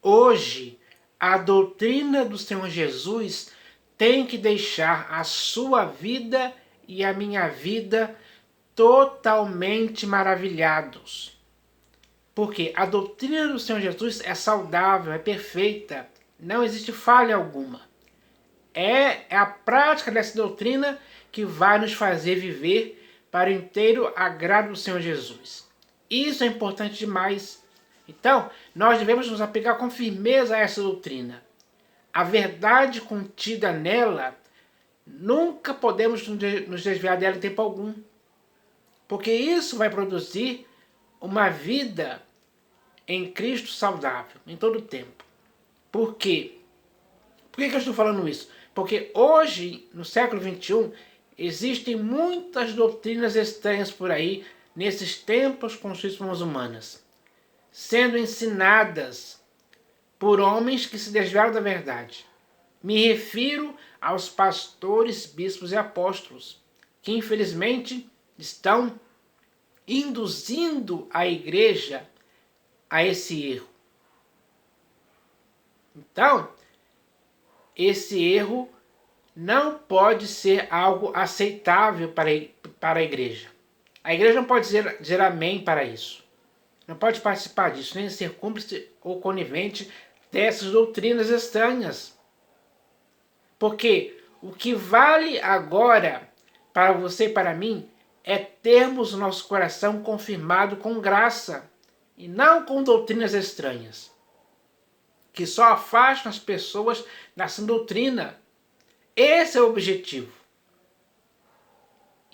Hoje, a doutrina do Senhor Jesus tem que deixar a sua vida e a minha vida totalmente maravilhados. Porque a doutrina do Senhor Jesus é saudável, é perfeita, não existe falha alguma. É a prática dessa doutrina que vai nos fazer viver para o inteiro agrado do Senhor Jesus. Isso é importante demais. Então, nós devemos nos apegar com firmeza a essa doutrina. A verdade contida nela, nunca podemos nos desviar dela em tempo algum. Porque isso vai produzir uma vida em Cristo saudável, em todo o tempo. Por quê? Por que eu estou falando isso? Porque hoje, no século XXI, existem muitas doutrinas estranhas por aí, nesses tempos construídos por mãos humanas, sendo ensinadas por homens que se desviaram da verdade. Me refiro aos pastores, bispos e apóstolos, que infelizmente estão induzindo a igreja a esse erro. Então, esse erro não pode ser algo aceitável para a igreja. A igreja não pode dizer amém para isso. Não pode participar disso, nem ser cúmplice ou conivente dessas doutrinas estranhas. Porque o que vale agora para você e para mim é termos o nosso coração confirmado com graça e não com doutrinas estranhas, que só afastam as pessoas dessa doutrina. Esse é o objetivo.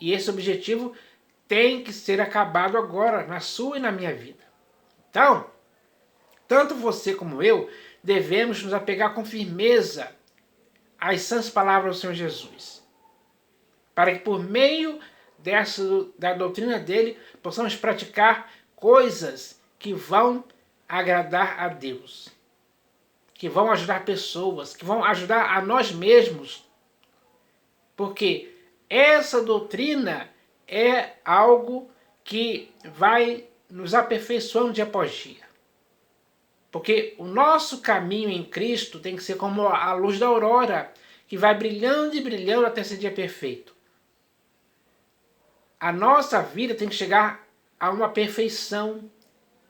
E esse objetivo tem que ser acabado agora, na sua e na minha vida. Então, tanto você como eu devemos nos apegar com firmeza às sãs palavras do Senhor Jesus, para que por meio da doutrina dele possamos praticar coisas que vão agradar a Deus, que vão ajudar pessoas, que vão ajudar a nós mesmos. Porque essa doutrina é algo que vai nos aperfeiçoando dia após dia. Porque o nosso caminho em Cristo tem que ser como a luz da aurora, que vai brilhando e brilhando até esse dia perfeito. A nossa vida tem que chegar a uma perfeição.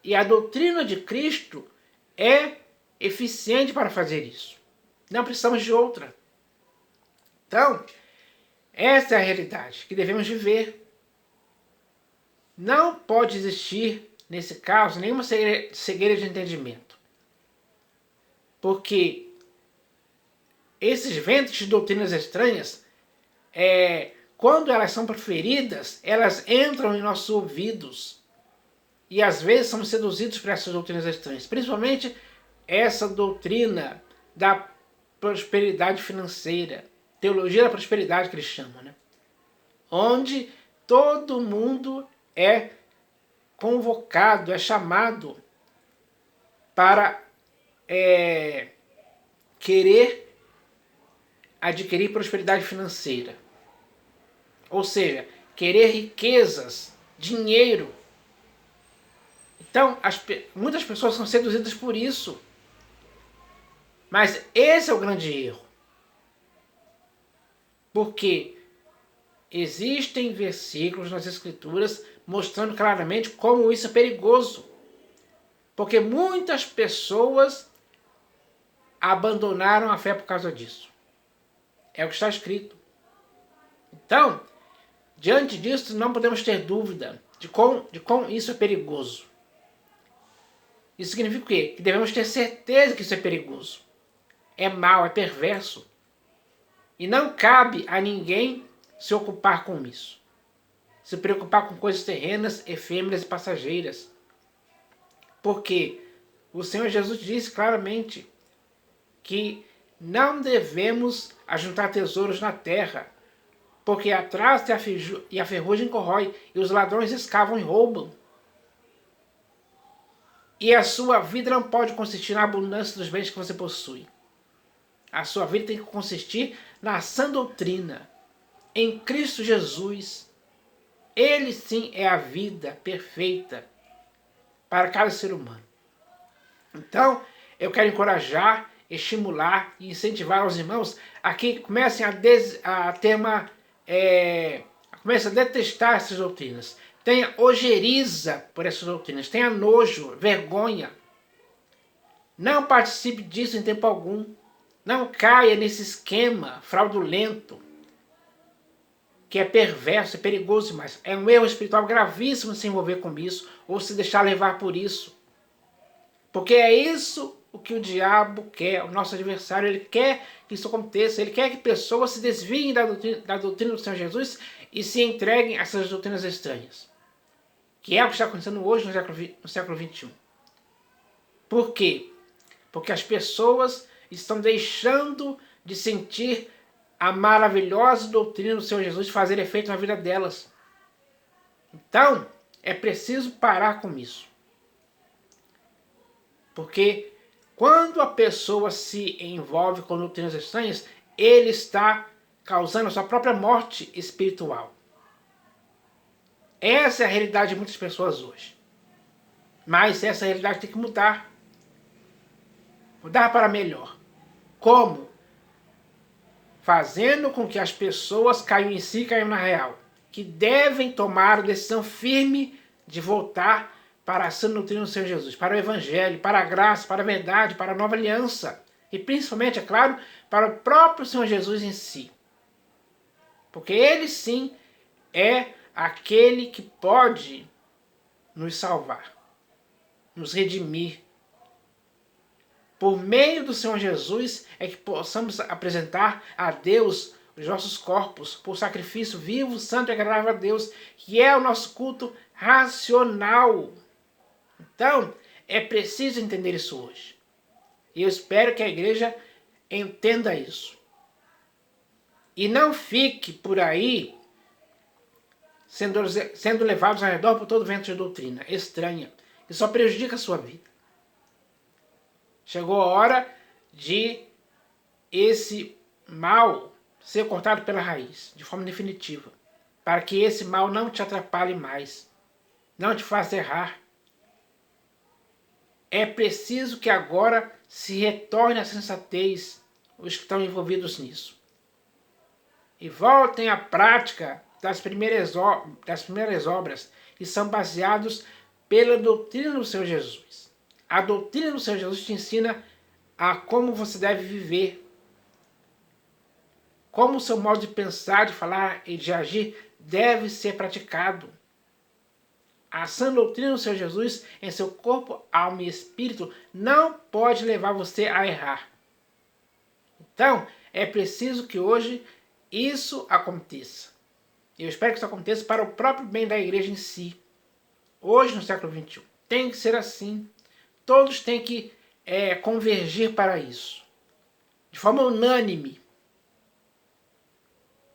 E a doutrina de Cristo é eficiente para fazer isso. Não precisamos de outra. Então, essa é a realidade que devemos viver. Não pode existir, nesse caso, nenhuma cegueira de entendimento. Porque esses ventos de doutrinas estranhas, quando elas são proferidas, elas entram em nossos ouvidos. E às vezes somos seduzidos por essas doutrinas estranhas. Principalmente essa doutrina da prosperidade financeira. Teologia da prosperidade que eles chamam, né? Onde todo mundo é convocado, é chamado para querer adquirir prosperidade financeira. Ou seja, querer riquezas, dinheiro. Então, muitas pessoas são seduzidas por isso. Mas esse é o grande erro. Porque existem versículos nas Escrituras mostrando claramente como isso é perigoso. Porque muitas pessoas abandonaram a fé por causa disso. É o que está escrito. Então, diante disso, não podemos ter dúvida de como isso é perigoso. Isso significa o quê? Que devemos ter certeza que isso é perigoso. É mau, é perverso. E não cabe a ninguém se ocupar com isso. Se preocupar com coisas terrenas, efêmeras e passageiras. Porque o Senhor Jesus disse claramente que não devemos ajuntar tesouros na terra, porque a traça e a ferrugem corrói, e os ladrões escavam e roubam. E a sua vida não pode consistir na abundância dos bens que você possui. A sua vida tem que consistir na sã doutrina, em Cristo Jesus. Ele sim é a vida perfeita para cada ser humano. Então, eu quero encorajar, estimular e incentivar os irmãos a que comecem a ter comecem a detestar essas doutrinas. Tenha ojeriza por essas doutrinas, tenha nojo, vergonha. Não participe disso em tempo algum. Não caia nesse esquema fraudulento, que é perverso, é perigoso demais. É um erro espiritual gravíssimo se envolver com isso ou se deixar levar por isso. Porque é isso o que o diabo quer, o nosso adversário. Ele quer que isso aconteça, ele quer que pessoas se desviem da doutrina do Senhor Jesus e se entreguem a essas doutrinas estranhas. Que é o que está acontecendo hoje no século XXI. Por quê? Porque as pessoas estão deixando de sentir a maravilhosa doutrina do Senhor Jesus fazer efeito na vida delas. Então, é preciso parar com isso. Porque quando a pessoa se envolve com doutrinas estranhas, ele está causando a sua própria morte espiritual. Essa é a realidade de muitas pessoas hoje. Mas essa realidade tem que mudar. Mudar para melhor. Como? Fazendo com que as pessoas caiam em si e caiam na real. Que devem tomar a decisão firme de voltar para a sã doutrina do Senhor Jesus, para o Evangelho, para a graça, para a verdade, para a nova aliança. E principalmente, é claro, para o próprio Senhor Jesus em si. Porque Ele sim é aquele que pode nos salvar, nos redimir. Por meio do Senhor Jesus é que possamos apresentar a Deus os nossos corpos por sacrifício vivo, santo e agradável a Deus, que é o nosso culto racional. Então, é preciso entender isso hoje. E eu espero que a igreja entenda isso. E não fique por aí sendo levados ao redor por todo vento de doutrina estranha, que só prejudica a sua vida. Chegou a hora de esse mal ser cortado pela raiz, de forma definitiva, para que esse mal não te atrapalhe mais, não te faça errar. É preciso que agora se retorne à sensatez os que estão envolvidos nisso. E voltem à prática das primeiras obras, que são baseados pela doutrina do Senhor Jesus. A doutrina do Senhor Jesus te ensina a como você deve viver, como o seu modo de pensar, de falar e de agir deve ser praticado. A sã doutrina do Senhor Jesus em seu corpo, alma e espírito não pode levar você a errar. Então, é preciso que hoje isso aconteça. Eu espero que isso aconteça para o próprio bem da igreja em si. Hoje, no século XXI. Tem que ser assim. Todos têm que convergir para isso. De forma unânime.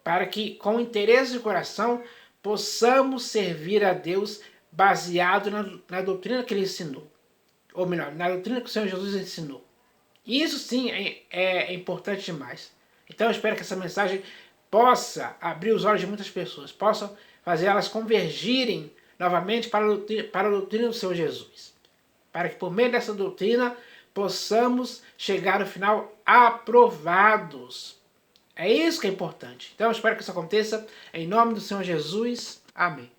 Para que, com interesse de coração, possamos servir a Deus baseado na doutrina que Ele ensinou. Ou melhor, na doutrina que o Senhor Jesus ensinou. E isso sim é importante demais. Então eu espero que essa mensagem possa abrir os olhos de muitas pessoas, possa fazer elas convergirem novamente para a doutrina do Senhor Jesus. Para que por meio dessa doutrina possamos chegar no final aprovados. É isso que é importante. Então eu espero que isso aconteça em nome do Senhor Jesus. Amém.